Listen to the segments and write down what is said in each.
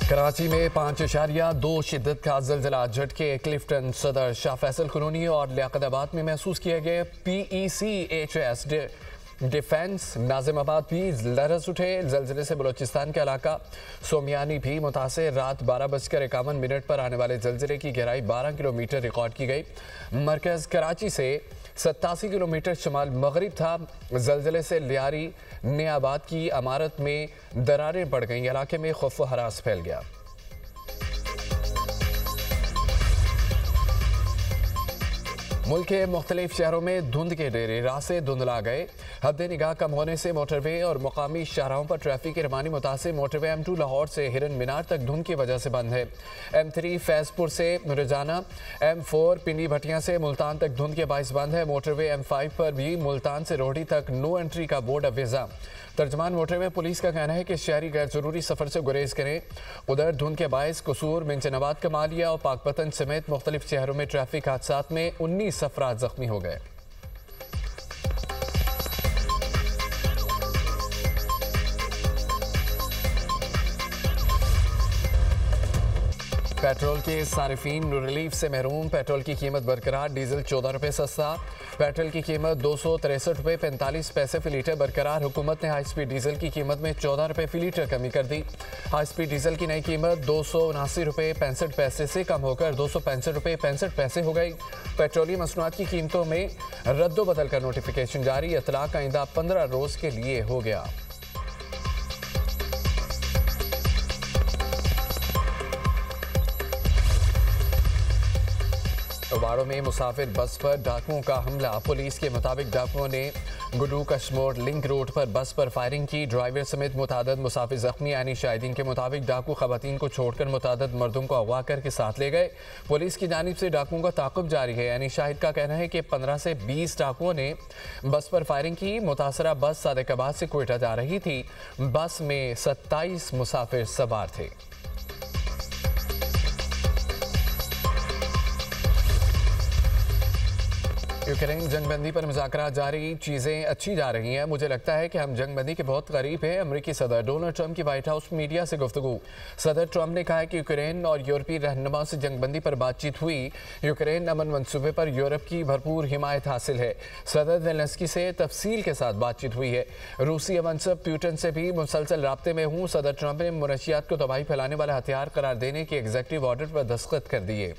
कराची में 5.2 शिद्दत का ज़िलज़िला झटके क्लिफ्टन, सदर, शाह फैसल कॉलोनी और लियाकताबाद में महसूस किए गए। PECHS डिफेंस नाजिमाबाद भी लरज़ उठे। ज़िलज़िले से बलोचिस्तान का इलाका सोमियानी भी मुतासिर। रात 12:51 पर आने वाले ज़िलज़िले की गहराई 12 किलोमीटर रिकॉर्ड की गई। मरकज़ कराची से 87 किलोमीटर शमाल मगरिब था। ज़िलज़िले से लियारी नेआबाद की इमारत में दरारें पड़ गईं। इलाके में खौफ व हरास फैल गया। मुल्क के मुख्तलिफ शहरों में धुंध के डेरे रास्ते धुंधला गए। हद निगाह कम होने से मोटरवे और मुकामी शाहराहों पर ट्रैफिक की रवानी मुतासिर। मोटरवे M2 लाहौर से हिरन मीनार तक धुंध की वजह से बंद है। M3 फैजपुर से रजाना, M4 पिंडी भटियां से मुल्तान तक धुंध के बाइस बंद है। मोटरवे M5 पर भी मुल्तान से रोहड़ी तक नो एंट्री का बोर्ड अवेजा। तर्जमान मोटरवे पुलिस का कहना है कि शहरी गैर जरूरी सफर से गुरेज करें। उधर धुंध के बायस कसूर, मिंचनाबाद, कमालिया और पाकपतन समेत मुख्तलिफ शहरों में ट्रैफिक हादसात में 19 अफराद जख्मी हो गए। पेट्रोल के सारिफीन रिलीफ से महरूम। पेट्रोल की कीमत बरकरार, डीजल 14 रुपये सस्ता। पेट्रोल की कीमत 263 रुपये 45 पैसे फी लीटर बरकरार। हुकूमत ने हाई स्पीड डीजल की कीमत में 14 रुपये फी लीटर कमी कर दी। हाई स्पीड डीजल की नई कीमत 279 रुपये 65 पैसे से कम होकर 265 रुपये 65 पैसे हो गई। पेट्रोलियम मसनूआत की कीमतों में रद्दोबदल का नोटिफिकेशन जारी। इतलाक आइंदा 15 रोज के लिए हो गया। वाड़ों में मुसाफिर बस पर डाकुओं का हमला। पुलिस के मुताबिक डाकुओं ने गुडू कश्मोर लिंक रोड पर बस पर फायरिंग की। ड्राइवर समेत मुतादद मुसाफिर जख्मी। यानी शाहिदीन के मुताबिक डाकू खवातीन को छोड़कर मुतादद मर्दों को अगवा करके साथ ले गए। पुलिस की जानिब से डाकुओं का ताक़ुब जारी है। यानी शाहिद का कहना है कि 15 से 20 डाकुओं ने बस पर फायरिंग की। मुतासरा बस सादिकाबाद से कोयटा जा रही थी। बस में 27 मुसाफिर सवार थे। यूक्रेन जंगबंदी पर मुज़ाकरात जारी। चीज़ें अच्छी जा रही हैं। मुझे लगता है कि हम जंगबंदी के बहुत करीब हैं। अमेरिकी सदर डोनाल्ड ट्रंप की व्हाइट हाउस मीडिया से गुफ्तगू। सदर ट्रंप ने कहा है कि यूक्रेन और यूरोपीय रहनुमा से जंगबंदी पर बातचीत हुई। यूक्रेन अमन मंसूबे पर यूरोप की भरपूर हिमायत हासिल है। सदर ज़ेलेंस्की से तफसील के साथ बातचीत हुई है। रूसी अमनसब प्यूटन से भी मुसलसल राब्ते में हूँ। सदर ट्रंप ने मनशियात को तबाही फैलाने वाला हथियार करार देने के एग्जीक्यूटिव ऑर्डर पर दस्तखत कर दिए।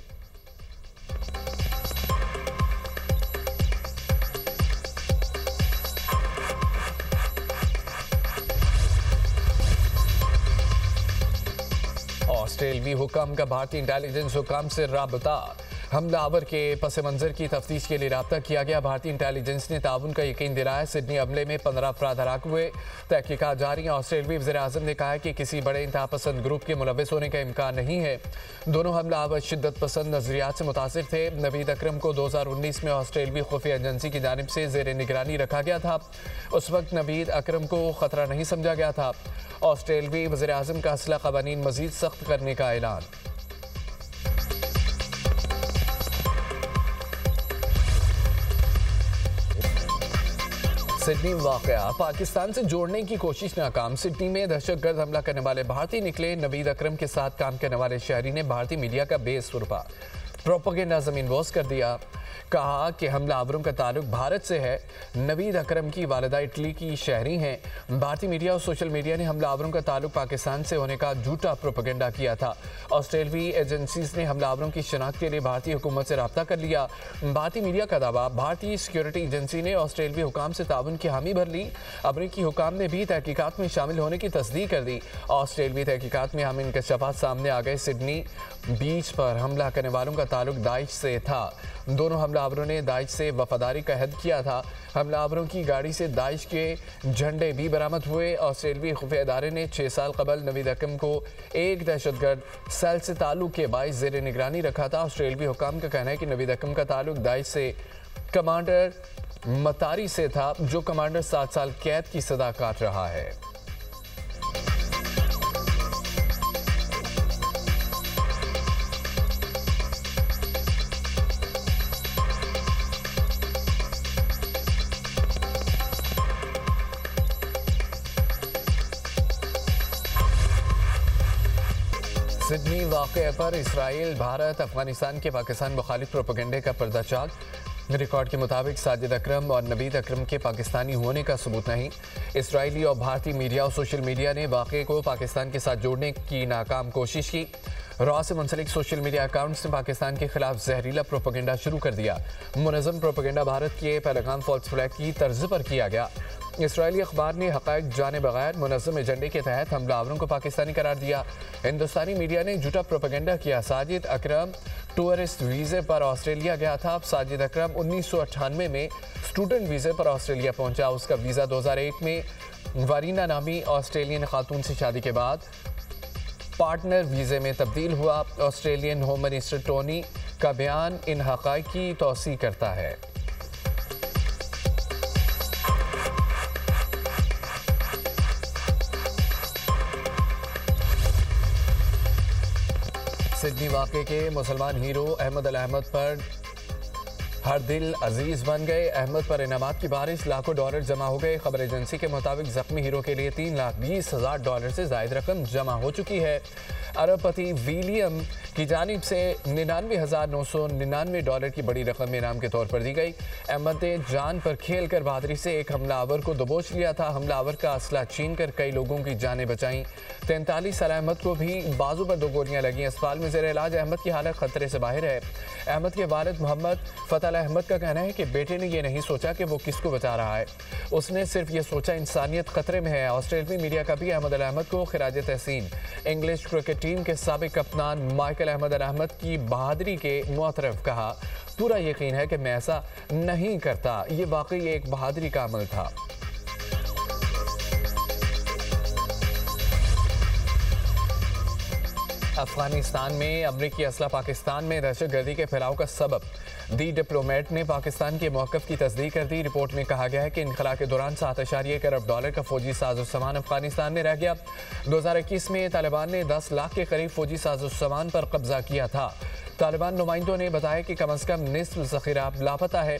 ऑस्ट्रेलवी हुक्म का भारतीय इंटेलिजेंस हुक्म से राबता। हमलावर के पस मंजर की तफ्तीश के लिए रब्ता किया गया। भारतीय इंटेलिजेंस ने ताउन का यकीन दिलाया। सिडनी हमले में 15 अफराद हलाक हुए। तहकीकात जारी है। ऑस्ट्रेलवी वज़ीर-ए-आज़म ने कहा है कि किसी बड़े इंतहापसंद ग्रुप के मुलविस होने का इम्कान नहीं है। दोनों हमलावर शिद्दत पसंद नजरियात से मुतासिर थे। नवीद अकरम को 2019 में ऑस्ट्रेलवी खुफिया एजेंसी की जानिब से ज़ेर निगरानी रखा गया था। उस वक्त नवीद अकरम को खतरा नहीं समझा गया था। ऑस्ट्रेलवी वज़ीर-ए-आज़म का असला क़वानीन मज़ीद सख्त करने का ऐलान। सिडनी वाक़या, पाकिस्तान से जोड़ने की कोशिश नाकाम। सिडनी में दहशतगर्द हमला करने वाले भारतीय निकले। नवीद अकरम के साथ काम करने वाले शहरी ने भारतीय मीडिया का बेसुरा प्रोपेगेंडा ज़मीन बोस कर दिया। कहा कि हमलावरों का ताल्लुक भारत से है। नवीद अकरम की वालिदा इटली की शहरी हैं। भारतीय मीडिया और सोशल मीडिया ने हमलावरों का ताल्लुक पाकिस्तान से होने का झूठा प्रोपेगेंडा किया था। ऑस्ट्रेलवी एजेंसीज ने हमलावरों की शनाख्त के लिए भारतीय हुकूमत से रब्ता कर लिया। भारतीय मीडिया का दावा, भारतीय सिक्योरिटी एजेंसी ने ऑस्ट्रेलवी हुकाम से ताउन की हामी भर ली। अमरीकी हुकाम ने भी तहकीकात में शामिल होने की तस्दीक कर दी। ऑस्ट्रेलवी तहकीकात में हम इंकशाफात सामने आ गए। सिडनी बीच पर हमला करने वालों का ताल्लुक दाइश से था। दोनों हमलावरों ने दाइश से वफादारी का अहद किया था। हमलावरों की गाड़ी से दाइश के झंडे भी बरामद हुए। ऑस्ट्रेलवी खुफिया इदारे ने 6 साल कबल नवीद अकरम को एक दहशतगर्द सेल से ताल्लुक के बाइस ज़ेर निगरानी रखा था। ऑस्ट्रेलवी हुकाम का कहना है कि नवीद अकरम का ताल्लुक दाइश से कमांडर मतारी से था, जो कमांडर 7 साल कैद की सजा काट रहा है। सिडनी वाक़े पर इसराइल, भारत, अफगानिस्तान के पाकिस्तान मुखालिफ प्रोपेगेंडे का पर्दाचाक। रिकॉर्ड के मुताबिक साजिद अकरम और नवीद अकरम के पाकिस्तानी होने का सबूत नहीं। इसराइली और भारतीय मीडिया और सोशल मीडिया ने वाक़े को पाकिस्तान के साथ जोड़ने की नाकाम कोशिश की। रॉ से मुंसलिक सोशल मीडिया अकाउंट्स ने पाकिस्तान के खिलाफ जहरीला प्रोपेगेंडा शुरू कर दिया। मुनज़्ज़म प्रोपेगेंडा भारत के पैगाम फॉल्स फ्लैग की तर्ज पर किया गया। इसराइली अखबार ने हक़ाइक़ जाने बगैर मुनज़्ज़म एजेंडे के तहत हमलावरों को पाकिस्तानी करार दिया। हिंदुस्तानी मीडिया ने झूठा प्रोपेगेंडा किया। साजिद अकरम टूरिस्ट वीज़े पर ऑस्ट्रेलिया गया था। साजिद अकरम 1998 में स्टूडेंट वीज़े पर ऑस्ट्रेलिया पहुंचा। उसका वीज़ा 2001 में वारीना नामी ऑस्ट्रेलियन खातून से शादी के बाद पार्टनर वीज़े में तब्दील हुआ। ऑस्ट्रेलियन होम मिनिस्टर टोनी का बयान इन हक़ाइक़ की तौसीक़ करता है। सिडनी वाक़े के मुसलमान हीरो अहमद अल अहमद पर हर दिल अजीज बन गए। अहमद पर इनामात की बारिश, लाखों डॉलर जमा हो गए। खबर एजेंसी के मुताबिक जख्मी हीरो के लिए $3,20,000 से ज़ायद रकम जमा हो चुकी है। अरबपति विलियम की जानिब से $99,999 की बड़ी रकम इनाम के तौर पर दी गई। अहमद ने जान पर खेल कर बहादुरी से एक हमलावर को दबोच लिया था। हमलावर का असला छीन कर कई लोगों की जानें बचाईं। 43 साल अहमद को भी बाजू पर 2 गोलियां लगी। अस्पताल में ज़ेर इलाज अहमद की हालत खतरे से बाहर है। अहमद के वालिद मोहम्मद फतह अहमद का कहना है कि बेटे ने यह नहीं सोचा कि वो किसको बचा रहा है, उसने सिर्फ ये सोचा इंसानियत खतरे में है। ऑस्ट्रेलियाई मीडिया का भी अहमद अल अहमद को खिराज तहसीन। इंग्लिश क्रिकेट टीम के साबिक कप्तान माइकल अहमद अल अहमद की बहादुरी के मुतरफ कहा, पूरा यकीन है कि मैं ऐसा नहीं करता, ये वाकई एक बहादुरी का अमल था। अफगानिस्तान में अमरीकी असला पाकिस्तान में दहशतगर्दी के फैलाव का सबब। दी डिप्लोमेट ने पाकिस्तान के मौक़िफ़ की तस्दीक कर दी। रिपोर्ट में कहा गया है कि इनखला के दौरान $7.1 अरब का फौजी साजो सामान अफगानिस्तान में रह गया। 2021 में तालिबान ने 10 लाख के करीब फौजी साजो सामान पर कब्जा किया था। तालिबान नुमाइंदों ने बताया कि कम अज़ कम निस्फ ज़ख़ीरा लापता है।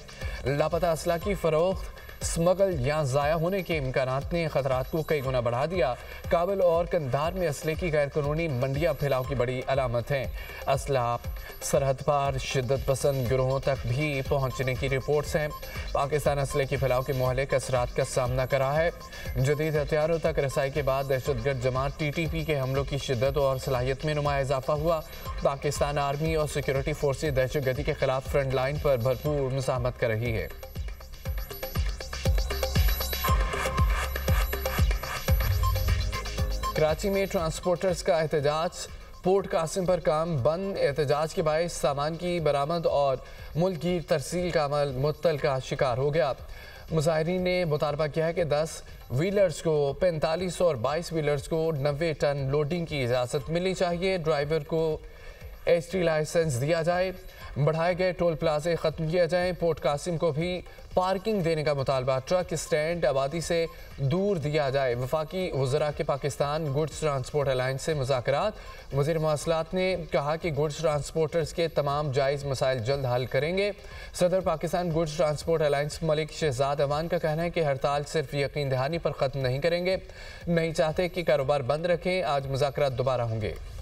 लापता असला की फ़रोख्त, स्मगल या ज़ाया होने के इम्कानात ने ख़तरात को कई गुना बढ़ा दिया। काबुल और कंधार में असले की गैर कानूनी मंडियाँ फैलाव की बड़ी अलामत हैं। असला सरहद पार शिद्दत पसंद गिरोहों तक भी पहुँचने की रिपोर्ट्स हैं। पाकिस्तान असले की फैलाव के मुहलिक असरात का सामना कर रहा है। जदीद हथियारों तक रसाई के बाद दहशतगर्द जमात TTP के हमलों की शिद्दत और सलाहियत में नुमाया इजाफा हुआ। पाकिस्तान आर्मी और सिक्योरिटी फोर्सेज दहशतगर्दी के खिलाफ फ्रंट लाइन पर भरपूर मुज़ाहमत कर रही है। कराची में ट्रांसपोर्टर्स का एहतजाज, पोर्ट कासिम पर काम बंद। एहतजाज के बायस सामान की बरामद और मुल्क की तरसील का अमल मुअत्तल का शिकार हो गया। मुजाहिरीन ने मुतालबा किया है कि 10 व्हीलर्स को 45 और 22 व्हीलर्स को 90 टन लोडिंग की इजाज़त मिलनी चाहिए। ड्राइवर को HT लाइसेंस दिया जाए। बढ़ाए गए टोल प्लाजे ख़त्म किया जाए। पोर्ट कासिम को भी पार्किंग देने का मुतालबा। ट्रक स्टैंड आबादी से दूर दिया जाए। वफाकी वज़रा के पाकिस्तान गुड्स ट्रांसपोर्ट अलायंस से मुज़ाकरात। वज़ीर मवासलात ने कहा कि गुड्स ट्रांसपोर्टर्स के तमाम जायज़ मसाइल जल्द हल करेंगे। सदर Pakistan goods transport alliance Malik Shahzad Aman का कहना है कि हड़ताल सिर्फ यकीन दहानी पर ख़त्म नहीं करेंगे, नहीं चाहते कि कारोबार बंद रखें। आज मुज़ाकरात दोबारा होंगे।